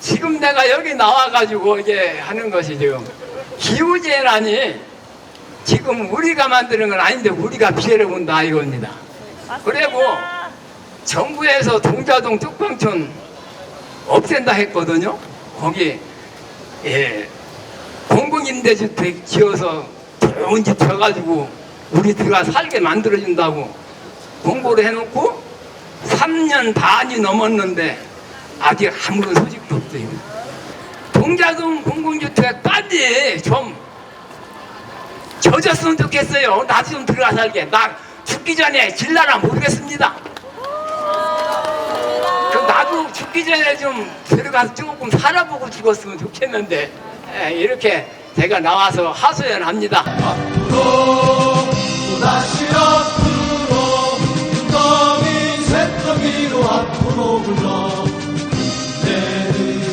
지금 내가 여기 나와가지고 이게 하는 것이 지금 기후재난이 지금 우리가 만드는 건 아닌데 우리가 피해를 본다 이겁니다. 그리고 정부에서 동자동 뚝방촌 없앤다 했거든요. 거기 공공임대주택 지어서 좋은 집 져가지고 우리 들어가 살게 만들어준다고 공고를 해놓고 3년 반이 넘었는데 아직 아무런 소식도 없어요. 동자동 공공주택까지 좀 져줬으면 좋겠어요. 나도 좀 들어가 살게. 나 죽기 전에 질라나 모르겠습니다. 나도 죽기 전에 좀 들어가서 조금 살아보고 죽었으면 좋겠는데 이렇게 제가 나와서 하소연합니다. 앞으로 또다시 앞으로 뚜껑이 쇳덩이로 앞으로 불러 내는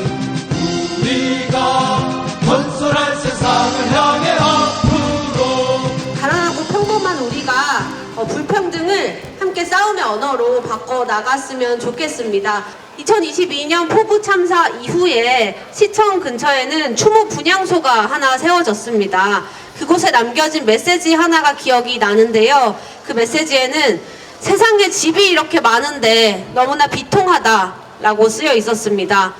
우리가 건설할 세상을 향해 앞으로 가난하고 평범한 우리가 불평등을 함께 싸움의 언어로 바꿔 나갔으면 좋겠습니다. 2022년 포구 참사 이후에 시청 근처에는 추모 분향소가 하나 세워졌습니다. 그곳에 남겨진 메시지 하나가 기억이 나는데요. 그 메시지에는 세상에 집이 이렇게 많은데 너무나 비통하다라고 쓰여 있었습니다.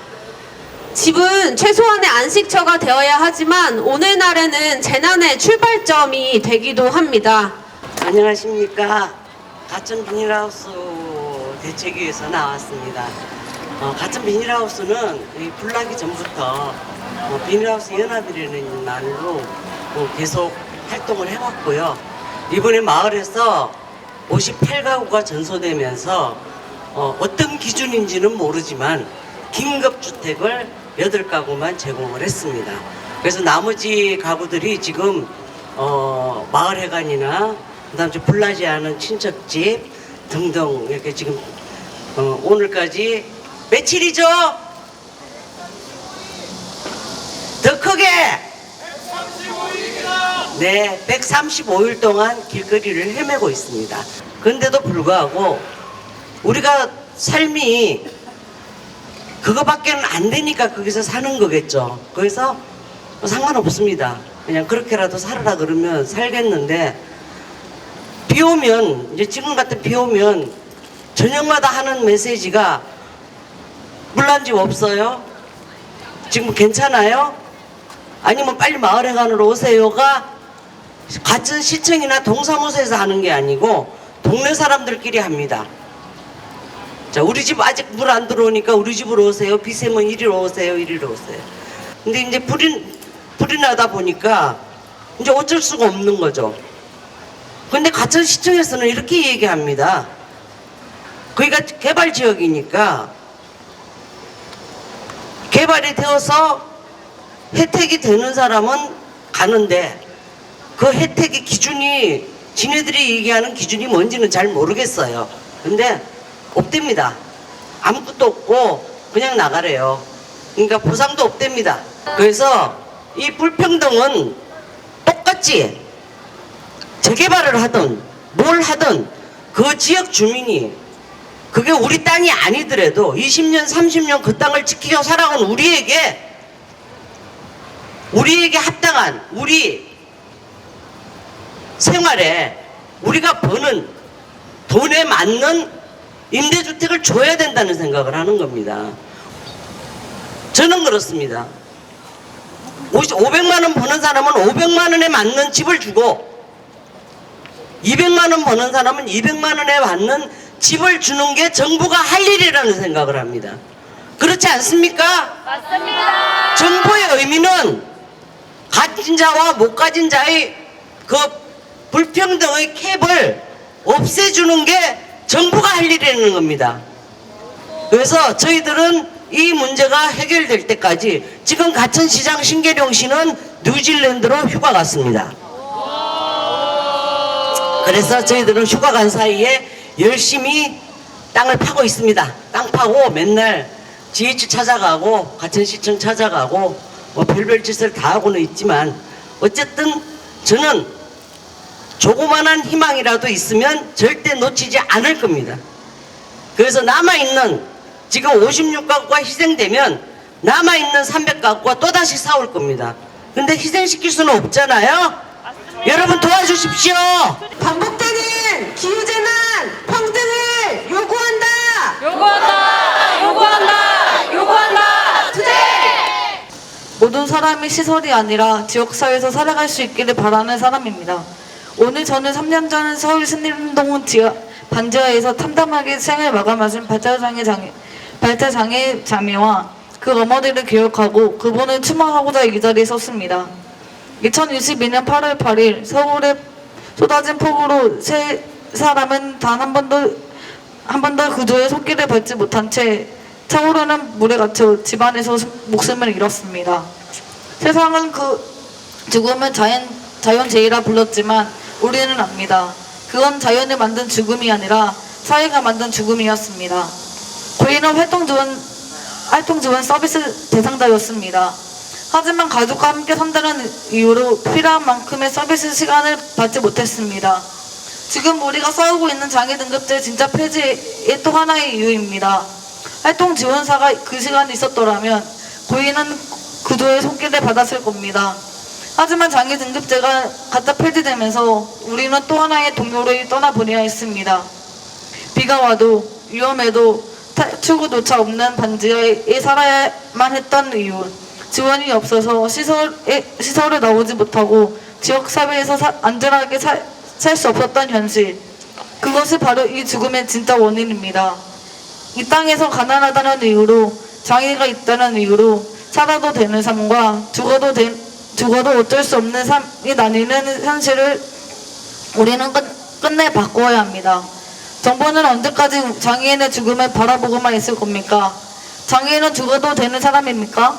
집은 최소한의 안식처가 되어야 하지만 오늘날에는 재난의 출발점이 되기도 합니다. 안녕하십니까. 가천 비닐하우스 대책위에서 나왔습니다. 가천 비닐하우스는 불나기 전부터 비닐하우스 연합이라는 말로 계속 활동을 해왔고요. 이번에 마을에서 58가구가 전소되면서 어떤 기준인지는 모르지만 긴급주택을 8가구만 제공을 했습니다. 그래서 나머지 가구들이 지금 마을회관이나 그다음 불나지 않은 친척집 등등 이렇게 지금 오늘까지 며칠이죠? 더 크게 135일이나 네, 135일 동안 길거리를 헤매고 있습니다. 그런데도 불구하고 우리가 삶이 그거밖에는 안 되니까 거기서 사는 거겠죠. 그래서 상관없습니다. 그냥 그렇게라도 살아라 그러면 살겠는데 비 오면 이제 지금 같은 비 오면 저녁마다 하는 메시지가 물난 집 없어요? 지금 괜찮아요? 아니면 빨리 마을회관으로 오세요가 같은 시청이나 동사무소에서 하는 게 아니고 동네 사람들끼리 합니다. 자, 우리 집 아직 물 안 들어오니까 우리 집으로 오세요. 비 세면 이리로 오세요. 이리로 오세요. 근데 이제 불이 나다 보니까 이제 어쩔 수가 없는 거죠. 근데 가천시청에서는 이렇게 얘기합니다. 거기가 개발지역이니까 개발이 되어서 혜택이 되는 사람은 가는데 그 혜택의 기준이 지네들이 얘기하는 기준이 뭔지는 잘 모르겠어요. 근데 없답니다. 아무것도 없고 그냥 나가래요. 그러니까 보상도 없답니다. 그래서 이 불평등은 똑같이 재개발을 하든 뭘 하든 그 지역 주민이 그게 우리 땅이 아니더라도 20년 30년 그 땅을 지키고 살아온 우리에게 합당한 우리 생활에 우리가 버는 돈에 맞는 임대주택을 줘야 된다는 생각을 하는 겁니다. 저는 그렇습니다. 500만 원 버는 사람은 500만 원에 맞는 집을 주고 200만 원 버는 사람은 200만 원에 맞는 집을 주는 게 정부가 할 일이라는 생각을 합니다. 그렇지 않습니까? 맞습니다. 정부의 의미는 가진 자와 못 가진 자의 그 불평등의 캡을 없애주는 게 정부가 할 일이라는 겁니다. 그래서 저희들은 이 문제가 해결될 때까지 지금 가천시장 신계룡씨는 뉴질랜드로 휴가 갔습니다. 그래서 저희들은 휴가 간 사이에 열심히 땅을 파고 있습니다. 땅 파고 맨날 GH 찾아가고 가천시청 찾아가고 뭐 별별 짓을 다 하고는 있지만 어쨌든 저는 조그만한 희망이라도 있으면 절대 놓치지 않을 겁니다. 그래서 남아있는 지금 56가구가 희생되면 남아있는 300가구가 또다시 싸울 겁니다. 근데 희생시킬 수는 없잖아요. 여러분 도와주십시오. 반복되는 기후재난 평등을 요구한다. 투쟁! 모든 사람이 시설이 아니라 지역사회에서 살아갈 수 있기를 바라는 사람입니다. 오늘 저는 3년 전 서울 신림동 반지하에서 참담하게 생을 마감하신 발달장애 자매와 그 어머니를 기억하고 그분을 추모하고자 이 자리에 섰습니다. 2022년 8월 8일 서울에 쏟아진 폭우로 세 사람은 단 한 번도 구조의 손길을 밟지 못한 채 차오르는 물에 갇혀 집안에서 목숨을 잃었습니다. 세상은 그 죽음을 자연재해라 불렀지만 우리는 압니다. 그건 자연이 만든 죽음이 아니라 사회가 만든 죽음이었습니다. 고인은 활동지원 서비스 대상자였습니다. 하지만 가족과 함께 산다는 이유로 필요한 만큼의 서비스 시간을 받지 못했습니다. 지금 우리가 싸우고 있는 장애 등급제 진짜 폐지의 또 하나의 이유입니다. 활동지원사가 그 시간이 있었더라면 고인은 구조의 손길을 받았을 겁니다. 하지만 장애 등급제가 갖다 폐지되면서 우리는 또 하나의 동료를 떠나보내야 했습니다. 비가 와도 위험해도 출구조차 없는 반지하에 살아야만 했던 이유, 지원이 없어서 시설에 나오지 못하고 지역사회에서 안전하게 살 수 없었던 현실, 그것이 바로 이 죽음의 진짜 원인입니다. 이 땅에서 가난하다는 이유로, 장애가 있다는 이유로 살아도 되는 삶과 죽어도 어쩔 수 없는 삶이 나뉘는 현실을 우리는 끝내 바꿔야 합니다. 정부는 언제까지 장애인의 죽음을 바라보고만 있을 겁니까? 장애인은 죽어도 되는 사람입니까?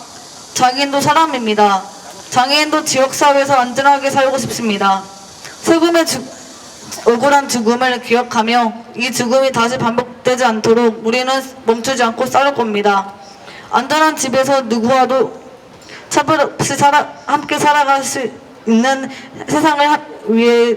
장애인도 사람입니다. 장애인도 지역사회에서 안전하게 살고 싶습니다. 세금의 억울한 죽음을 기억하며 이 죽음이 다시 반복되지 않도록 우리는 멈추지 않고 싸울 겁니다. 안전한 집에서 누구와도 차별 없이 함께 살아갈 수 있는 세상을 위해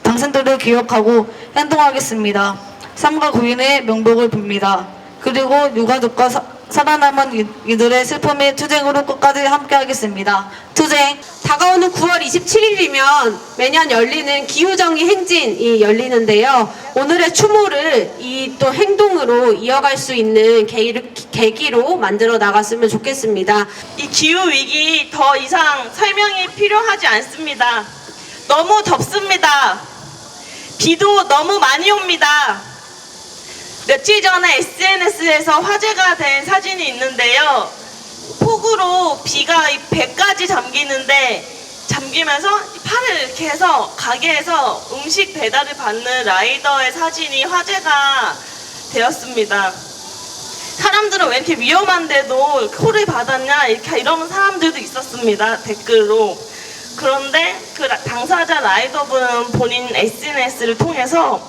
당신들을 기억하고 행동하겠습니다. 삶과 고인의 명복을 빕니다. 그리고 유가족과 살아남은 이들의 슬픔의 투쟁으로 끝까지 함께하겠습니다. 투쟁! 다가오는 9월 27일이면 매년 열리는 기후정의 행진이 열리는데요. 오늘의 추모를 이 또 행동으로 이어갈 수 있는 계기로 만들어 나갔으면 좋겠습니다. 이 기후위기 더 이상 설명이 필요하지 않습니다. 너무 덥습니다. 비도 너무 많이 옵니다. 며칠 전에 SNS에서 화제가 된 사진이 있는데요. 폭우로 비가 배까지 잠기면서 팔을 이렇게 해서 가게에서 음식 배달을 받는 라이더의 사진이 화제가 되었습니다. 사람들은 왜 이렇게 위험한데도 콜을 받았냐 이러는 사람들도 있었습니다. 댓글로. 그런데 그 당사자 라이더분은 본인 SNS를 통해서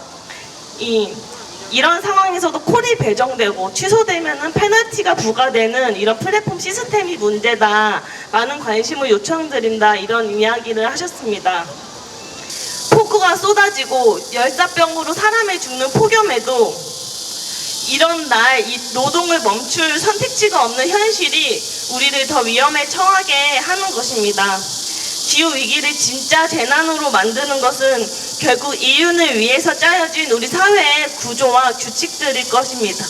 이런 상황에서도 콜이 배정되고 취소되면은 페널티가 부과되는 이런 플랫폼 시스템이 문제다. 많은 관심을 요청드린다. 이런 이야기를 하셨습니다. 폭우가 쏟아지고 열사병으로 사람이 죽는 폭염에도 이런 날 이 노동을 멈출 선택지가 없는 현실이 우리를 더 위험에 처하게 하는 것입니다. 기후위기를 진짜 재난으로 만드는 것은 결국 인류를 위해서 짜여진 우리 사회의 구조와 규칙들일 것입니다.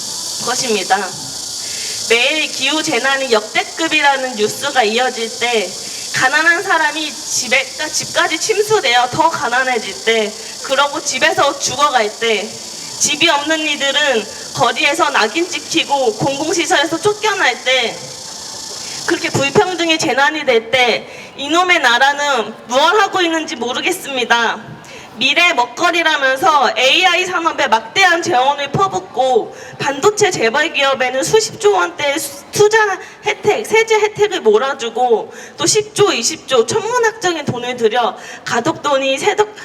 매일 기후재난이 역대급이라는 뉴스가 이어질 때, 가난한 사람이 집까지 침수되어 더 가난해질 때, 그러고 집에서 죽어갈 때, 집이 없는 이들은 거리에서 낙인 찍히고 공공시설에서 쫓겨날 때, 그렇게 불평등의 재난이 될 때 이놈의 나라는 무엇 하고 있는지 모르겠습니다. 미래 먹거리라면서 AI 산업에 막대한 재원을 퍼붓고 반도체 재벌 기업에는 수십조 원대의 투자 혜택, 세제 혜택을 몰아주고 또 10조, 20조 천문학적인 돈을 들여 가덕도니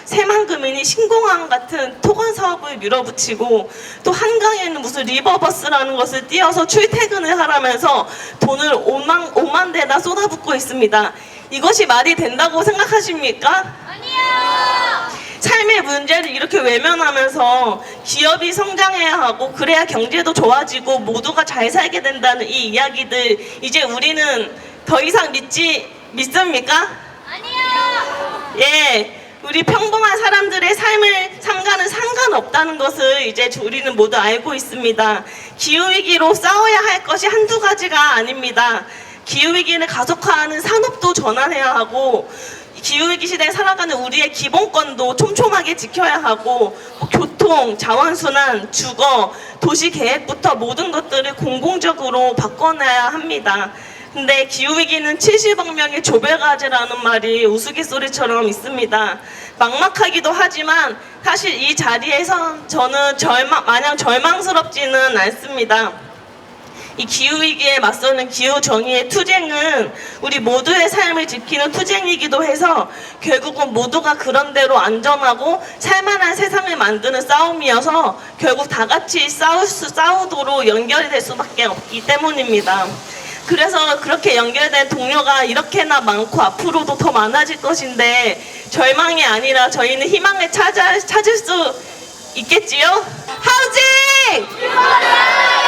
새만금이니 신공항 같은 토건 사업을 밀어붙이고 또 한강에는 무슨 리버버스라는 것을 띄어서 출퇴근을 하라면서 돈을 5만 대나 쏟아붓고 있습니다. 이것이 말이 된다고 생각하십니까? 아니요! 삶의 문제를 이렇게 외면하면서 기업이 성장해야 하고 그래야 경제도 좋아지고 모두가 잘 살게 된다는 이 이야기들 이제 우리는 더 이상 믿습니까? 아니요. 예. 우리 평범한 사람들의 삶과는 상관없다는 것을 이제 우리는 모두 알고 있습니다. 기후위기로 싸워야 할 것이 한두 가지가 아닙니다. 기후위기를 가속화하는 산업도 전환해야 하고 기후위기 시대에 살아가는 우리의 기본권도 촘촘하게 지켜야 하고 교통, 자원순환, 주거, 도시계획부터 모든 것들을 공공적으로 바꿔놔야 합니다. 근데 기후위기는 70억 명의 조별과제라는 말이 우스갯소리처럼 있습니다. 막막하기도 하지만 사실 이 자리에서 저는 마냥 절망스럽지는 않습니다. 이 기후위기에 맞서는 기후정의의 투쟁은 우리 모두의 삶을 지키는 투쟁이기도 해서 결국은 모두가 그런대로 안전하고 살만한 세상을 만드는 싸움이어서 결국 다 같이 싸우도록 연결이 될 수밖에 없기 때문입니다. 그래서 그렇게 연결된 동료가 이렇게나 많고 앞으로도 더 많아질 것인데 절망이 아니라 저희는 희망을 찾을 수 있겠지요? 하우징!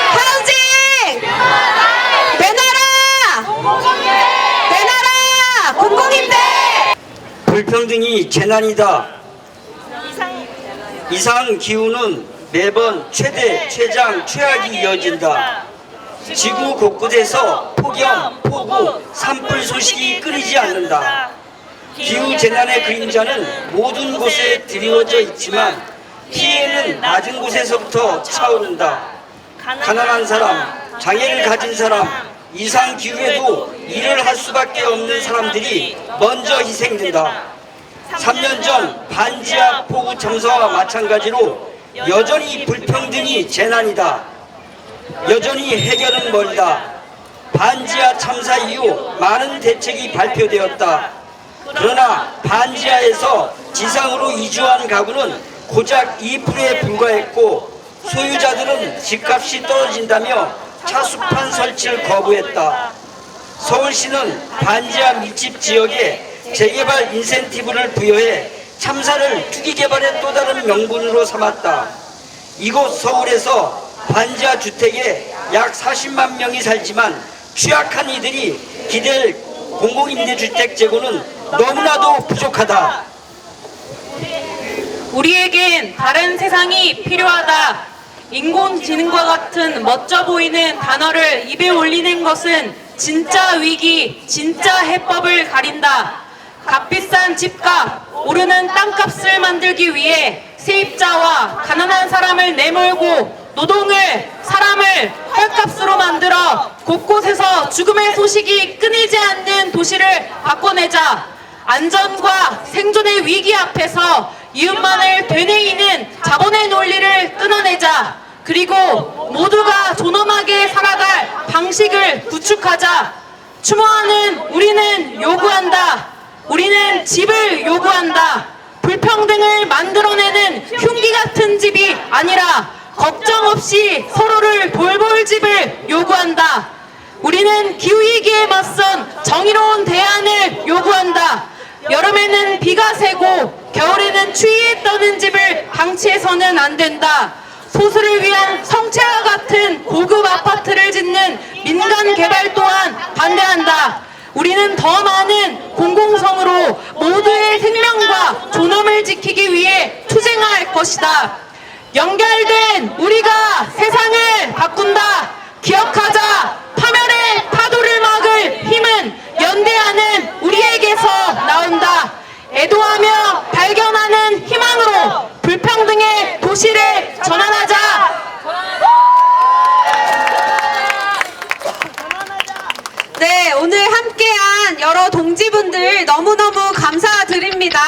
하우징! 내놔라! 내놔라! 공공임대! 불평등이 재난이다. 이상 기후는 매번 최대, 최장, 최악이 이어진다. 지구 곳곳에서 폭염, 폭우, 산불 소식이 끊이지 않는다. 기후 재난의 그림자는 모든 곳에 드리워져 있지만 피해는 낮은 곳에서부터 차오른다. 가난한 사람, 장애를 가진 사람, 이상 기후에도 일을 할 수밖에 없는 사람들이 먼저 희생된다. 3년 전 반지하 폭우 참사와 마찬가지로 여전히 불평등이 재난이다. 여전히 해결은 멀다. 반지하 참사 이후 많은 대책이 발표되었다. 그러나 반지하에서 지상으로 이주한 가구는 고작 2%에 불과했고 소유자들은 집값이 떨어진다며 차수판 설치를 거부했다. 서울시는 반지하 밀집 지역에 재개발 인센티브를 부여해 참사를 투기개발의 또 다른 명분으로 삼았다. 이곳 서울에서 반지하 주택에 약 40만 명이 살지만 취약한 이들이 기댈 공공임대주택 재고는 너무나도 부족하다. 우리에겐 다른 세상이 필요하다. 인공지능과 같은 멋져 보이는 단어를 입에 올리는 것은 진짜 위기, 진짜 해법을 가린다. 값비싼 집값, 오르는 땅값을 만들기 위해 세입자와 가난한 사람을 내몰고 노동을, 사람을 헐값으로 만들어 곳곳에서 죽음의 소식이 끊이지 않는 도시를 바꿔내자. 안전과 생존의 위기 앞에서 이웃만을 되뇌이는 자본의 논리를 끊어내자. 그리고 모두가 존엄하게 살아갈 방식을 구축하자. 추모하는 우리는 요구한다. 우리는 집을 요구한다. 불평등을 만들어내는 흉기 같은 집이 아니라 걱정 없이 서로를 돌볼 집을 요구한다. 우리는 기후위기에 맞선 정의로운 대안을 요구한다. 여름에는 비가 새고 겨울에는 추위에 떠는 집을 방치해서는 안 된다. 소수를 위한 성채와 같은 고급 아파트를 짓는 민간 개발 또한 반대한다. 우리는 더 많은 공공성으로 모두의 생명과 존엄을 지키기 위해 투쟁할 것이다. 연결된 우리가 세상을 바꾼다. 기억하자. 파멸의 파도를 막을 힘은 연대하는 우리에게서 나온다. 애도하며 발견하는 희망으로 불평등의 도시를 전환하자. 네, 오늘 함께한 여러 동지분들 너무너무 감사드립니다.